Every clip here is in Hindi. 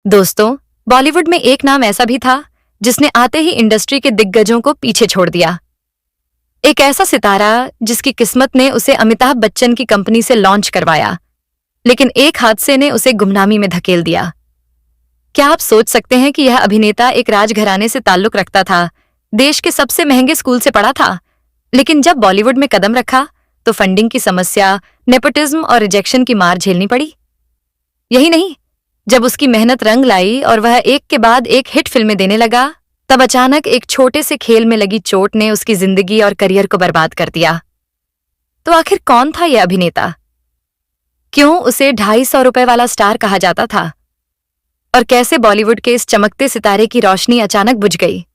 दोस्तों, बॉलीवुड में एक नाम ऐसा भी था जिसने आते ही इंडस्ट्री के दिग्गजों को पीछे छोड़ दिया। एक ऐसा सितारा जिसकी किस्मत ने उसे अमिताभ बच्चन की कंपनी से लॉन्च करवाया, लेकिन एक हादसे ने उसे गुमनामी में धकेल दिया। क्या आप सोच सकते हैं कि यह अभिनेता एक राजघराने से ताल्लुक रखता था, देश के सबसे महंगे स्कूल से पढ़ा था, लेकिन जब बॉलीवुड में कदम रखा तो फंडिंग की समस्या, नेपोटिज्म और रिजेक्शन की मार झेलनी पड़ी। यही नहीं, जब उसकी मेहनत रंग लाई और वह एक के बाद एक हिट फिल्में देने लगा, तब अचानक एक छोटे से खेल में लगी चोट ने उसकी जिंदगी और करियर को बर्बाद कर दिया। तो आखिर कौन था यह अभिनेता? क्यों उसे 250 रुपए वाला स्टार कहा जाता था? और कैसे बॉलीवुड के इस चमकते सितारे की रोशनी अचानक बुझ गई?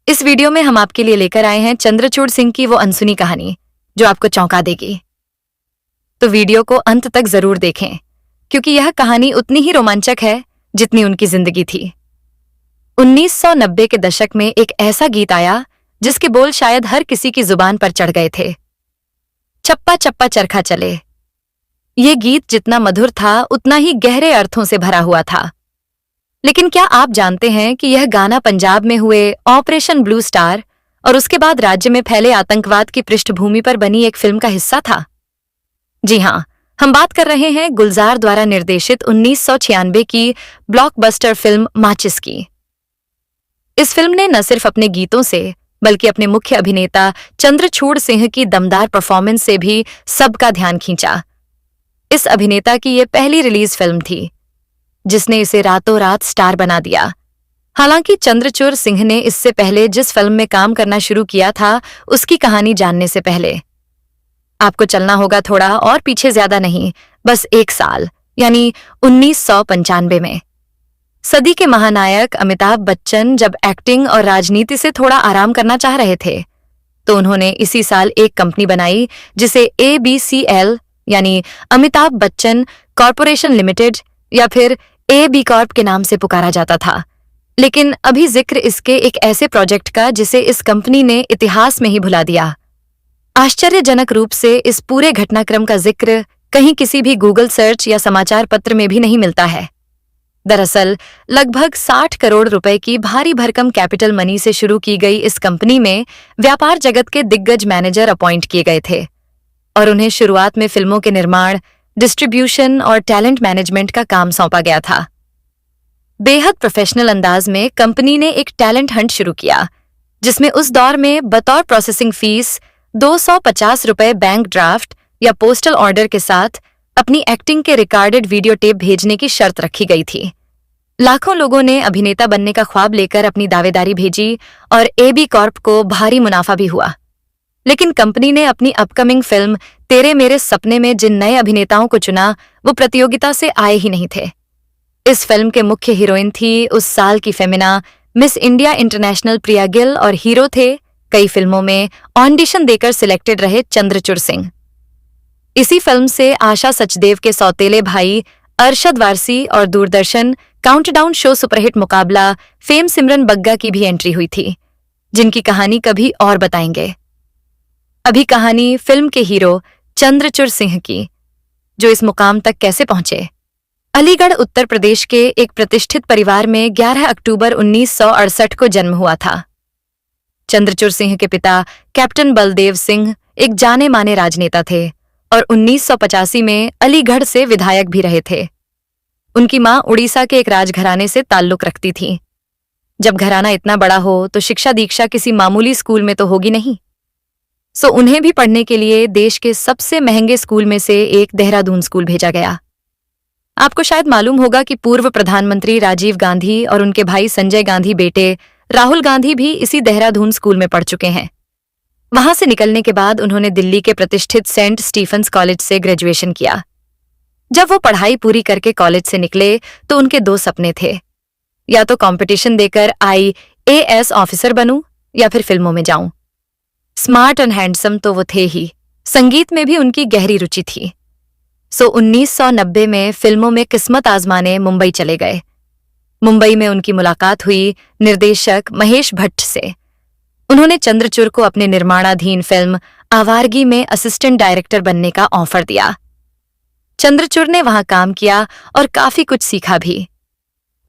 इस वीडियो में हम आपके लिए लेकर आए हैं चंद्रचूड़ सिंह की वो अनसुनी कहानी जो आपको चौंका देगी। तो वीडियो को अंत तक जरूर देखें, क्योंकि यह कहानी उतनी ही रोमांचक है जितनी उनकी जिंदगी थी। 1990 के दशक में एक ऐसा गीत आया जिसके बोल शायद हर किसी की जुबान पर चढ़ गए थे। चप्पा चप्पा चरखा चले। ये गीत जितना मधुर था उतना ही गहरे अर्थों से भरा हुआ था। लेकिन क्या आप जानते हैं कि यह गाना पंजाब में हुए ऑपरेशन ब्लू स्टार और उसके बाद राज्य में फैले आतंकवाद की पृष्ठभूमि पर बनी एक फिल्म का हिस्सा था? जी हां, हम बात कर रहे हैं गुलजार द्वारा निर्देशित 1996 की ब्लॉकबस्टर फिल्म माचिस की। इस फिल्म ने न सिर्फ अपने गीतों से बल्कि अपने मुख्य अभिनेता चंद्रचूड़ सिंह की दमदार परफॉर्मेंस से भी सबका ध्यान खींचा। इस अभिनेता की ये पहली रिलीज फिल्म थी जिसने इसे रातों रात स्टार बना दिया। हालांकि चंद्रचूड़ सिंह ने इससे पहले जिस फिल्म में काम करना शुरू किया था, उसकी कहानी जानने से पहले आपको चलना होगा थोड़ा और पीछे, ज्यादा नहीं, बस 1 साल, यानी 1995 में। सदी के महानायक अमिताभ बच्चन जब एक्टिंग और राजनीति से थोड़ा आराम करना चाह रहे थे, तो उन्होंने इसी साल एक कंपनी बनाई जिसे ABCL यानी अमिताभ बच्चन कॉरपोरेशन लिमिटेड या फिर AB कॉर्प के नाम से पुकारा जाता था। लेकिन अभी जिक्र इसके एक ऐसे प्रोजेक्ट का जिसे इस कंपनी ने इतिहास में ही भुला दिया। आश्चर्यजनक रूप से इस पूरे घटनाक्रम का जिक्र कहीं किसी भी गूगल सर्च या समाचार पत्र में भी नहीं मिलता है। दरअसल लगभग 60 करोड़ रुपए की भारी भरकम कैपिटल मनी से शुरू की गई इस कंपनी में व्यापार जगत के दिग्गज मैनेजर अपॉइंट किए गए थे और उन्हें शुरुआत में फिल्मों के निर्माण, डिस्ट्रीब्यूशन और टैलेंट मैनेजमेंट का काम सौंपा गया था। बेहद प्रोफेशनल अंदाज में कंपनी ने एक टैलेंट हंट शुरू किया, जिसमें उस दौर में बतौर प्रोसेसिंग फीस 250 रुपए बैंक ड्राफ्ट या पोस्टल ऑर्डर के साथ अपनी एक्टिंग के रिकॉर्डेड वीडियो टेप भेजने की शर्त रखी गई थी। लाखों लोगों ने अभिनेता बनने का ख्वाब लेकर अपनी दावेदारी भेजी और AB कॉर्प को भारी मुनाफा भी हुआ। लेकिन कंपनी ने अपनी अपकमिंग फिल्म तेरे मेरे सपने में जिन नए अभिनेताओं को चुना, वो प्रतियोगिता से आए ही नहीं थे। इस फिल्म के मुख्य हीरोइन थी उस साल की फेमिना मिस इंडिया इंटरनेशनल प्रिया गिल और हीरो थे कई फिल्मों में ऑडिशन देकर सिलेक्टेड रहे चंद्रचूड़ सिंह। इसी फिल्म से आशा सचदेव के सौतेले भाई अरशद वारसी और दूरदर्शन काउंटडाउन शो सुपरहिट मुकाबला फेम सिमरन बग्गा की भी एंट्री हुई थी, जिनकी कहानी कभी और बताएंगे। अभी कहानी फिल्म के हीरो चंद्रचूड़ सिंह की, जो इस मुकाम तक कैसे पहुंचे। अलीगढ़ उत्तर प्रदेश के एक प्रतिष्ठित परिवार में 11 अक्टूबर 1968 को जन्म हुआ था। चंद्रचूड़ सिंह के पिता कैप्टन बलदेव सिंह एक जाने माने राजनेता थे और 1985 में अलीगढ़ से विधायक भी रहे थे। उनकी मां उड़ीसा के एक राजघराने से ताल्लुक रखती थी। जब घराना इतना बड़ा हो तो शिक्षा दीक्षा किसी मामूली स्कूल में तो होगी नहीं, सो उन्हें भी पढ़ने के लिए देश के सबसे महंगे स्कूल में से एक देहरादून स्कूल भेजा गया। आपको शायद मालूम होगा कि पूर्व प्रधानमंत्री राजीव गांधी और उनके भाई संजय गांधी बेटे राहुल गांधी भी इसी देहरादून स्कूल में पढ़ चुके हैं। वहां से निकलने के बाद उन्होंने दिल्ली के प्रतिष्ठित सेंट स्टीफन्स कॉलेज से ग्रेजुएशन किया। जब वो पढ़ाई पूरी करके कॉलेज से निकले तो उनके 2 सपने थे, या तो कंपटीशन देकर IAS ऑफिसर बनूं या फिर फिल्मों में जाऊं। स्मार्ट एंड हैंडसम तो वो थे ही, संगीत में भी उनकी गहरी रुचि थी। सो 1990 में फिल्मों में किस्मत आजमाने मुंबई चले गए। मुंबई में उनकी मुलाकात हुई निर्देशक महेश भट्ट से। उन्होंने चंद्रचूड़ को अपने निर्माणाधीन फिल्म आवारगी में असिस्टेंट डायरेक्टर बनने का ऑफर दिया। चंद्रचूड़ ने वहां काम किया और काफी कुछ सीखा भी।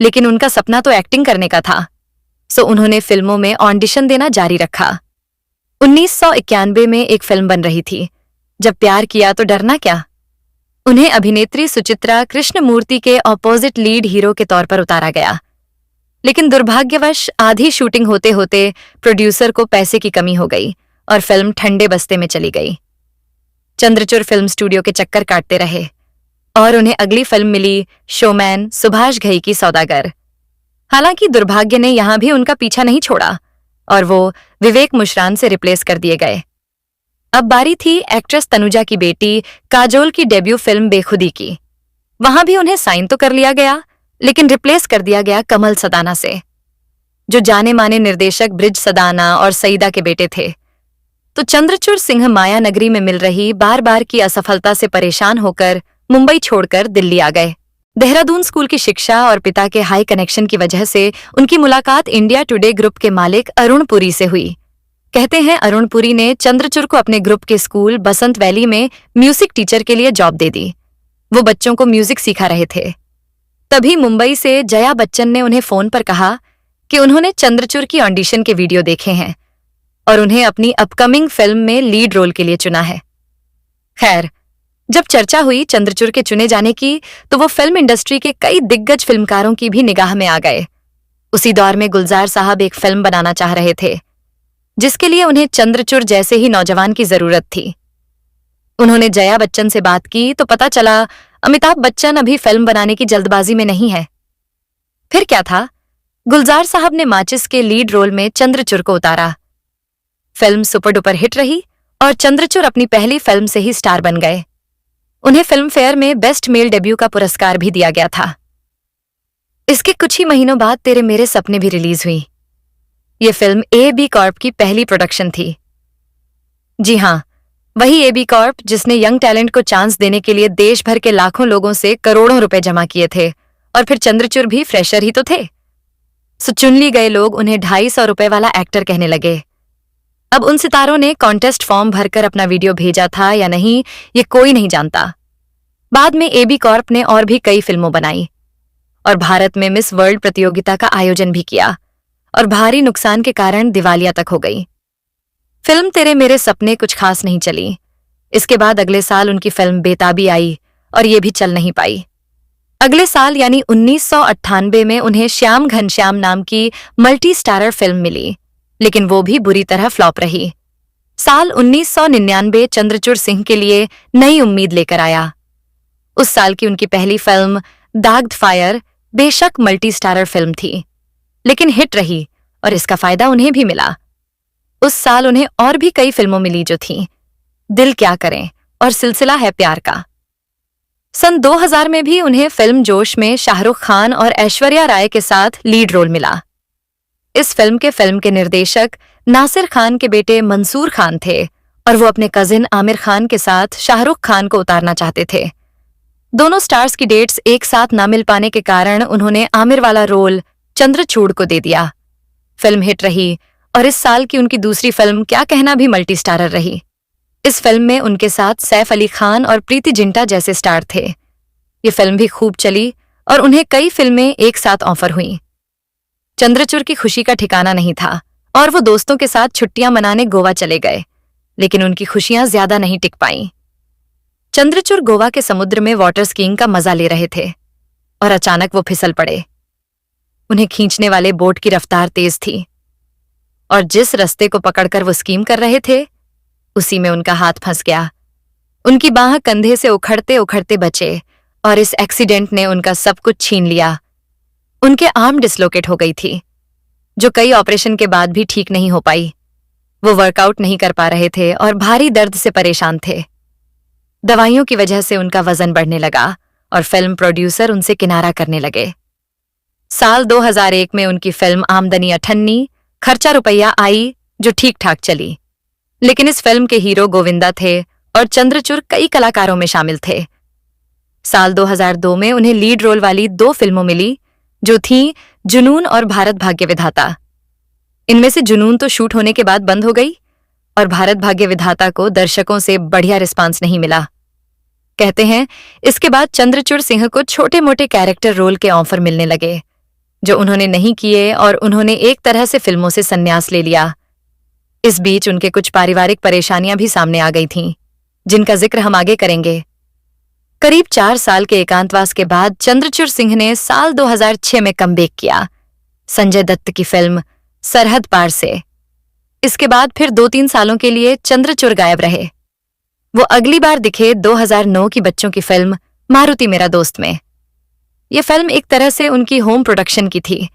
लेकिन उनका सपना तो एक्टिंग करने का था, सो उन्होंने फिल्मों में ऑडिशन देना जारी रखा। 1991 में एक फिल्म बन रही थी, जब प्यार किया तो डरना क्या। उन्हें अभिनेत्री सुचित्रा कृष्णमूर्ति के ऑपोजिट लीड हीरो के तौर पर उतारा गया, लेकिन दुर्भाग्यवश आधी शूटिंग होते होते प्रोड्यूसर को पैसे की कमी हो गई और फिल्म ठंडे बस्ते में चली गई। चंद्रचूड़ फिल्म स्टूडियो के चक्कर काटते रहे और उन्हें अगली फिल्म मिली शोमैन सुभाष घई की सौदागर। हालांकि दुर्भाग्य ने यहां भी उनका पीछा नहीं छोड़ा और वो विवेक मुश्रान से रिप्लेस कर दिए गए। अब बारी थी एक्ट्रेस तनुजा की बेटी काजोल की डेब्यू फिल्म बेखुदी की। वहां भी उन्हें साइन तो कर लिया गया, लेकिन रिप्लेस कर दिया गया कमल सदाना से, जो जाने माने निर्देशक ब्रिज सदाना और सईदा के बेटे थे। तो चंद्रचूड़ सिंह माया नगरी में मिल रही बार बार की असफलता से परेशान होकर मुंबई छोड़कर दिल्ली आ गए। देहरादून स्कूल की शिक्षा और पिता के हाई कनेक्शन की वजह से उनकी मुलाकात इंडिया टुडे ग्रुप के मालिक अरुण पुरी से हुई। कहते हैं अरुण पुरी ने चंद्रचूड़ को अपने ग्रुप के स्कूल बसंत वैली में म्यूजिक टीचर के लिए जॉब दे दी। वो बच्चों को म्यूजिक सिखा रहे थे। तभी मुंबई से जया बच्चन ने उन्हें फोन पर कहा कि उन्होंने चंद्रचूड़ की ऑडिशन के वीडियो देखे हैं और उन्हें अपनी अपकमिंग फिल्म में लीड रोल के लिए चुना है। खैर, जब चर्चा हुई चंद्रचूड़ के चुने जाने की, तो वो फिल्म इंडस्ट्री के कई दिग्गज फिल्मकारों की भी निगाह में आ गए। उसी दौर में गुलजार साहब एक फिल्म बनाना चाह रहे थे, जिसके लिए उन्हें चंद्रचूड़ जैसे ही नौजवान की जरूरत थी। उन्होंने जया बच्चन से बात की तो पता चला अमिताभ बच्चन अभी फिल्म बनाने की जल्दबाजी में नहीं है। फिर क्या था, गुलजार साहब ने माचिस के लीड रोल में चंद्रचूड़ को उतारा। फिल्म सुपर डुपर हिट रही और चंद्रचूड़ अपनी पहली फिल्म से ही स्टार बन गए। उन्हें फिल्म फेयर में बेस्ट मेल डेब्यू का पुरस्कार भी दिया गया था। इसके कुछ ही महीनों बाद तेरे मेरे सपने भी रिलीज हुई। ये फिल्म ए.बी. कॉर्प की पहली प्रोडक्शन थी। जी हां, वही ए.बी. कॉर्प जिसने यंग टैलेंट को चांस देने के लिए देश भर के लाखों लोगों से करोड़ों रुपए जमा किए थे, और फिर चंद्रचूड़ भी फ्रेशर ही तो थे। सो चुन ली गए लोग उन्हें 250 रुपए वाला एक्टर कहने लगे। अब उन सितारों ने कॉन्टेस्ट फॉर्म भरकर अपना वीडियो भेजा था या नहीं, ये कोई नहीं जानता। बाद में ए.बी. कॉर्प ने और भी कई फिल्मों बनाई और भारत में मिस वर्ल्ड प्रतियोगिता का आयोजन भी किया, और भारी नुकसान के कारण दिवालिया तक हो गई। फिल्म तेरे मेरे सपने कुछ खास नहीं चली। इसके बाद अगले साल उनकी फिल्म बेताबी आई और ये भी चल नहीं पाई। अगले साल यानी 1998 में उन्हें श्याम घनश्याम नाम की मल्टी स्टारर फिल्म मिली, लेकिन वो भी बुरी तरह फ्लॉप रही। साल 1999 चंद्रचूड़ सिंह के लिए नई उम्मीद लेकर आया। उस साल की उनकी पहली फिल्म दाग्ड फायर बेशक मल्टी स्टारर फिल्म थी, लेकिन हिट रही और इसका फायदा उन्हें भी मिला। उस साल उन्हें और भी कई फिल्मों मिली जो थीं दिल क्या करें और सिलसिला है प्यार का। सन 2000 में भी उन्हें फिल्म जोश में शाहरुख खान और ऐश्वर्या राय के साथ लीड रोल मिला। इस फिल्म के निर्देशक नासिर खान के बेटे मंसूर खान थे और वो अपने कजिन आमिर खान के साथ शाहरुख खान को उतारना चाहते थे। दोनों स्टार्स की डेट्स एक साथ ना मिल पाने के कारण उन्होंने आमिर वाला रोल चंद्रचूड़ को दे दिया। फिल्म हिट रही और इस साल की उनकी दूसरी फिल्म क्या कहना भी मल्टी स्टारर रही। इस फिल्म में उनके साथ सैफ अली खान और प्रीति जिंटा जैसे स्टार थे। ये फिल्म भी खूब चली और उन्हें कई फिल्में एक साथ ऑफर हुईं। चंद्रचूड़ की खुशी का ठिकाना नहीं था और वो दोस्तों के साथ छुट्टियां मनाने गोवा चले गए, लेकिन उनकी खुशियां ज्यादा नहीं टिक पाईं। चंद्रचूड़ गोवा के समुद्र में वाटर स्कीइंग का मजा ले रहे थे और अचानक वो फिसल पड़े। उन्हें खींचने वाले बोट की रफ्तार तेज थी और जिस रास्ते को पकड़कर वो स्कीम कर रहे थे उसी में उनका हाथ फंस गया। उनकी बाह कंधे से उखड़ते उखड़ते बचे और इस एक्सीडेंट ने उनका सब कुछ छीन लिया। उनके आर्म डिसलोकेट हो गई थी, जो कई ऑपरेशन के बाद भी ठीक नहीं हो पाई। वो वर्कआउट नहीं कर पा रहे थे और भारी दर्द से परेशान थे। दवाइयों की वजह से उनका वजन बढ़ने लगा और फिल्म प्रोड्यूसर उनसे किनारा करने लगे। साल 2001 में उनकी फिल्म आमदनी अठन्नी खर्चा रुपया आई, जो ठीक ठाक चली, लेकिन इस फिल्म के हीरो गोविंदा थे और चंद्रचूड़ कई कलाकारों में शामिल थे। साल 2002 में उन्हें लीड रोल वाली 2 फिल्मों मिली, जो थीं जुनून और भारत भाग्य विधाता। इनमें से जुनून तो शूट होने के बाद बंद हो गई और भारत भाग्य विधाता को दर्शकों से बढ़िया रिस्पांस नहीं मिला। कहते हैं इसके बाद चंद्रचूड़ सिंह को छोटे मोटे कैरेक्टर रोल के ऑफर मिलने लगे, जो उन्होंने नहीं किए और उन्होंने एक तरह से फिल्मों से संन्यास ले लिया। इस बीच उनके कुछ पारिवारिक परेशानियां भी सामने आ गई थीं, जिनका जिक्र हम आगे करेंगे। करीब 4 साल के एकांतवास के बाद चंद्रचूड़ सिंह ने साल 2006 में कमबैक किया, संजय दत्त की फिल्म सरहद पार से। इसके बाद फिर 2-3 सालों के लिए चंद्रचूड़ गायब रहे। वो अगली बार दिखे 2009 की बच्चों की फिल्म मारुति मेरा दोस्त में। ये फिल्म एक तरह से उनकी होम प्रोडक्शन की थी।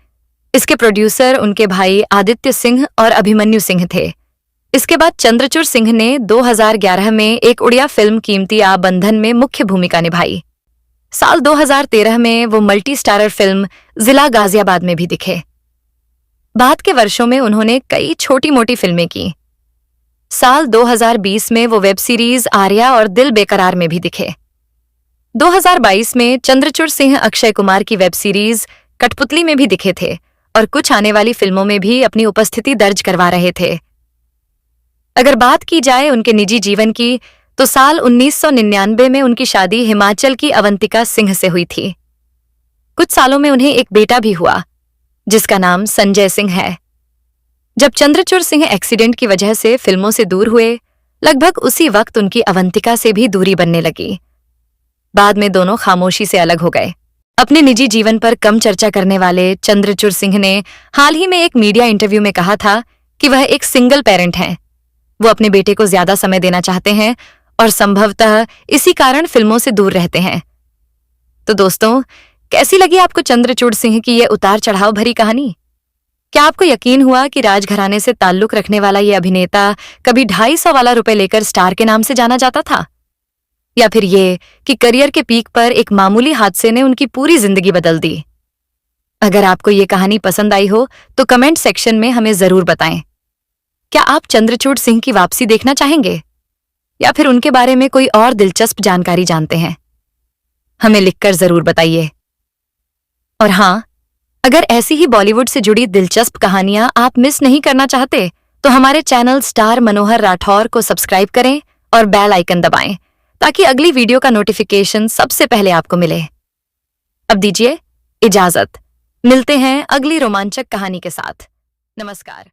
इसके प्रोड्यूसर उनके भाई आदित्य सिंह और अभिमन्यु सिंह थे। इसके बाद चंद्रचूड़ सिंह ने 2011 में एक उड़िया फिल्म कीमती आ बंधन में मुख्य भूमिका निभाई। साल 2013 में वो मल्टी स्टारर फिल्म जिला गाजियाबाद में भी दिखे। बाद के वर्षों में उन्होंने कई छोटी मोटी फिल्में की। साल 2020 में वो वेब सीरीज आर्या और दिल बेकरार में भी दिखे। 2022 में चंद्रचूड़ सिंह अक्षय कुमार की वेब सीरीज कठपुतली में भी दिखे थे और कुछ आने वाली फिल्मों में भी अपनी उपस्थिति दर्ज करवा रहे थे। अगर बात की जाए उनके निजी जीवन की, तो साल 1999 में उनकी शादी हिमाचल की अवंतिका सिंह से हुई थी। कुछ सालों में उन्हें एक बेटा भी हुआ, जिसका नाम संजय सिंह है। जब चंद्रचूड़ सिंह एक्सीडेंट की वजह से फिल्मों से दूर हुए, लगभग उसी वक्त उनकी अवंतिका से भी दूरी बनने लगी। बाद में दोनों खामोशी से अलग हो गए। अपने निजी जीवन पर कम चर्चा करने वाले चंद्रचूड़ सिंह ने हाल ही में एक मीडिया इंटरव्यू में कहा था कि वह एक सिंगल पेरेंट हैं। वो अपने बेटे को ज्यादा समय देना चाहते हैं और संभवतः इसी कारण फिल्मों से दूर रहते हैं। तो दोस्तों, कैसी लगी आपको चंद्रचूड़ सिंह की ये उतार चढ़ाव भरी कहानी? क्या आपको यकीन हुआ कि राजघराने से ताल्लुक रखने वाला ये अभिनेता कभी 250 वाला रुपए लेकर स्टार के नाम से जाना जाता था? या फिर ये कि करियर के पीक पर एक मामूली हादसे ने उनकी पूरी जिंदगी बदल दी? अगर आपको ये कहानी पसंद आई हो तो कमेंट सेक्शन में हमें जरूर बताएं। क्या आप चंद्रचूड़ सिंह की वापसी देखना चाहेंगे या फिर उनके बारे में कोई और दिलचस्प जानकारी जानते हैं? हमें लिखकर जरूर बताइए। और हाँ, अगर ऐसी ही बॉलीवुड से जुड़ी दिलचस्प कहानियां आप मिस नहीं करना चाहते तो हमारे चैनल स्टार मनोहर राठौर को सब्सक्राइब करें और बेल आइकन दबाएं ताकि अगली वीडियो का नोटिफिकेशन सबसे पहले आपको मिले। अब दीजिए इजाजत, मिलते हैं अगली रोमांचक कहानी के साथ। नमस्कार।